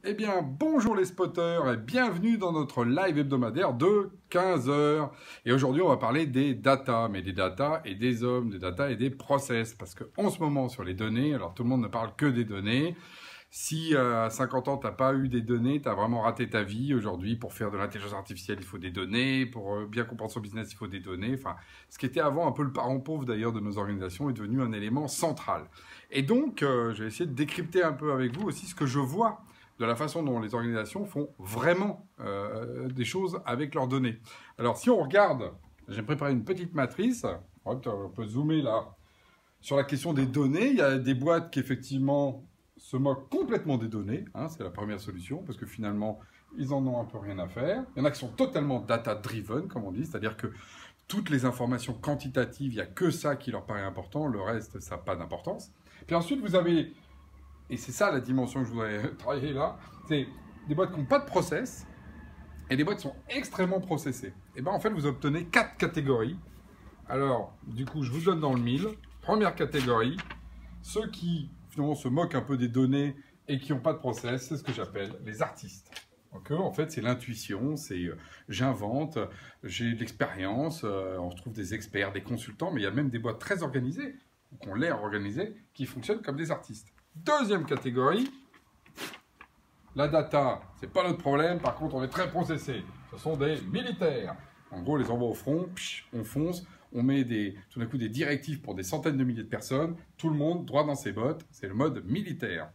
Eh bien, bonjour les spotters et bienvenue dans notre live hebdomadaire de 15 heures. Et aujourd'hui, on va parler des data, mais des data et des hommes, des data et des process. Parce qu'en ce moment, sur les données, alors tout le monde ne parle que des données. Si à 50 ans, tu n'as pas eu des données, tu as vraiment raté ta vie. Aujourd'hui, pour faire de l'intelligence artificielle, il faut des données. Pour bien comprendre son business, il faut des données. Enfin, ce qui était avant un peu le parent pauvre d'ailleurs de nos organisations est devenu un élément central. Et donc, je vais essayer de décrypter un peu avec vous aussi ce que je vois de la façon dont les organisations font vraiment des choses avec leurs données. Alors, si on regarde, j'ai préparé une petite matrice. On peut zoomer là sur la question des données. Il y a des boîtes qui, effectivement, se moquent complètement des données. Hein, c'est la première solution, parce que finalement, ils en ont un peu rien à faire. Il y en a qui sont totalement data-driven, comme on dit, c'est-à-dire que toutes les informations quantitatives, il n'y a que ça qui leur paraît important. Le reste, ça n'a pas d'importance. Puis ensuite, vous avez... Et c'est ça la dimension que je voudrais travailler là, c'est des boîtes qui n'ont pas de process et des boîtes qui sont extrêmement processées. Et bien en fait, vous obtenez 4 catégories. Alors, du coup, je vous donne dans le mille. Première catégorie, ceux qui finalement se moquent un peu des données et qui n'ont pas de process, c'est ce que j'appelle les artistes. Donc, en fait, c'est l'intuition, c'est j'invente, j'ai de l'expérience, on retrouve des experts, des consultants, mais il y a même des boîtes très organisées, ou qui ont l'air organisées, qui fonctionnent comme des artistes. Deuxième catégorie, la data, c'est pas notre problème, par contre on est très processé. Ce sont des militaires. En gros, on les envoie au front, on fonce, on met tout d'un coup des directives pour des centaines de milliers de personnes, tout le monde droit dans ses bottes, c'est le mode militaire.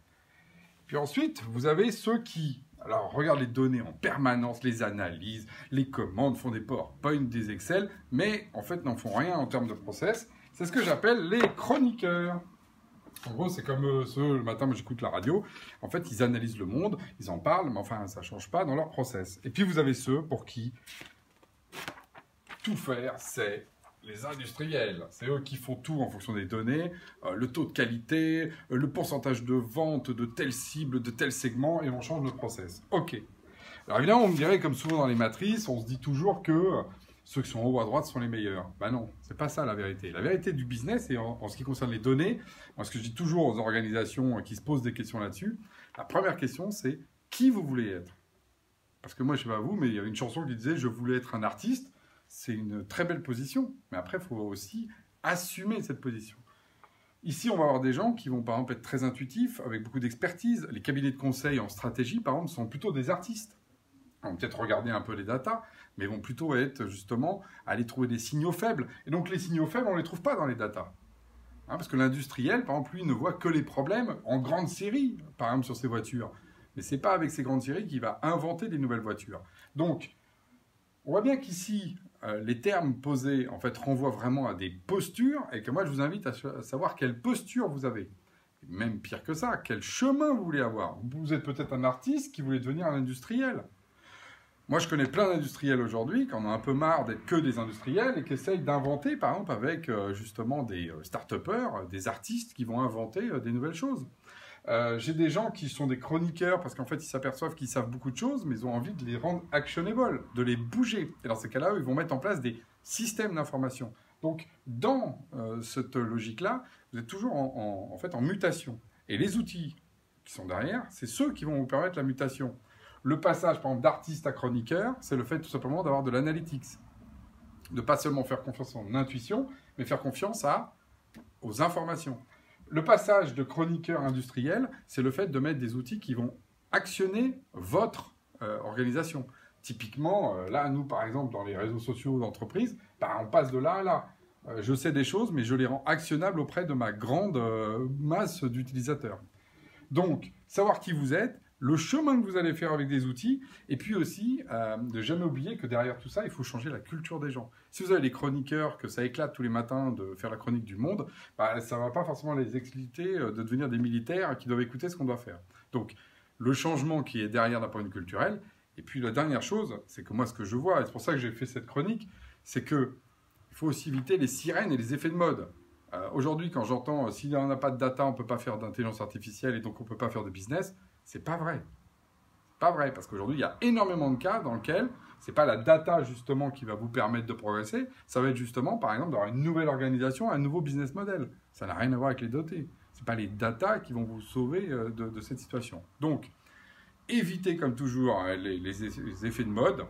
Puis ensuite, vous avez ceux qui, alors regardent les données en permanence, les analysent, les commandent, font des PowerPoint, des Excel, mais en fait n'en font rien en termes de process. C'est ce que j'appelle les chroniqueurs. En gros, c'est comme ceux, le matin, moi j'écoute la radio. En fait, ils analysent le monde, ils en parlent, mais enfin, ça ne change pas dans leur process. Et puis, vous avez ceux pour qui tout faire, c'est les industriels. C'est eux qui font tout en fonction des données, le taux de qualité, le pourcentage de vente de telle cible, de tel segment, et on change notre process. OK. Alors évidemment, on me dirait, comme souvent dans les matrices, on se dit toujours que ceux qui sont en haut à droite sont les meilleurs. Ben non, c'est pas ça la vérité. La vérité du business, et en ce qui concerne les données, moi ce que je dis toujours aux organisations qui se posent des questions là-dessus, la première question c'est qui vous voulez être? Parce que moi je sais pas vous, mais il y avait une chanson qui disait je voulais être un artiste. C'est une très belle position, mais après il faut aussi assumer cette position. Ici, on va avoir des gens qui vont par exemple être très intuitifs, avec beaucoup d'expertise. Les cabinets de conseil en stratégie, par exemple, sont plutôt des artistes. On va peut-être regarder un peu les datas, mais vont plutôt être justement à aller trouver des signaux faibles. Et donc les signaux faibles, on ne les trouve pas dans les datas. Hein, parce que l'industriel, par exemple, lui, ne voit que les problèmes en grande série, par exemple sur ses voitures. Mais ce n'est pas avec ces grandes séries qu'il va inventer des nouvelles voitures. Donc, on voit bien qu'ici, les termes posés, en fait, renvoient vraiment à des postures, et que moi, je vous invite à savoir quelle posture vous avez. Et même pire que ça, quel chemin vous voulez avoir. Vous êtes peut-être un artiste qui voulait devenir un industriel. Moi, je connais plein d'industriels aujourd'hui qui en ont un peu marre d'être que des industriels et qui essayent d'inventer, par exemple, avec justement des start-upers, des artistes qui vont inventer des nouvelles choses. J'ai des gens qui sont des chroniqueurs parce qu'en fait, ils s'aperçoivent qu'ils savent beaucoup de choses, mais ils ont envie de les rendre actionnables, de les bouger. Et dans ces cas-là, ils vont mettre en place des systèmes d'information. Donc, dans cette logique-là, vous êtes toujours en fait en mutation. Et les outils qui sont derrière, c'est ceux qui vont vous permettre la mutation. Le passage, par exemple, d'artiste à chroniqueur, c'est le fait tout simplement d'avoir de l'analytics. De pas seulement faire confiance en intuition, mais faire confiance aux informations. Le passage de chroniqueur industriel, c'est le fait de mettre des outils qui vont actionner votre organisation. Typiquement, là, nous, par exemple, dans les réseaux sociaux d'entreprise, on passe de là à là. Je sais des choses, mais je les rends actionnables auprès de ma grande masse d'utilisateurs. Donc, savoir qui vous êtes, le chemin que vous allez faire avec des outils, et puis aussi de jamais oublier que derrière tout ça, il faut changer la culture des gens. Si vous avez les chroniqueurs, que ça éclate tous les matins de faire la chronique du monde, ça ne va pas forcément les exciter de devenir des militaires qui doivent écouter ce qu'on doit faire. Donc, le changement qui est derrière d'un point de vue culturel, et puis la dernière chose, c'est que moi, ce que je vois, et c'est pour ça que j'ai fait cette chronique, c'est qu'il faut aussi éviter les sirènes et les effets de mode. Aujourd'hui, quand j'entends « s'il n'y en a pas de data, on ne peut pas faire d'intelligence artificielle et donc on ne peut pas faire de business », c'est pas vrai. C'est pas vrai, parce qu'aujourd'hui, il y a énormément de cas dans lesquels c'est pas la data, justement, qui va vous permettre de progresser. Ça va être justement, par exemple, d'avoir une nouvelle organisation, un nouveau business model. Ça n'a rien à voir avec les dotés. C'est pas les data qui vont vous sauver de cette situation. Donc, Évitez comme toujours les effets de mode,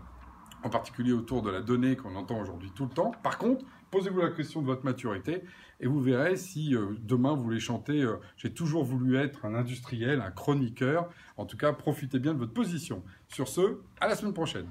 en particulier autour de la donnée qu'on entend aujourd'hui tout le temps. Par contre, posez-vous la question de votre maturité et vous verrez si demain vous voulez chanter j'ai toujours voulu être un industriel, un chroniqueur. En tout cas, profitez bien de votre position. Sur ce, à la semaine prochaine.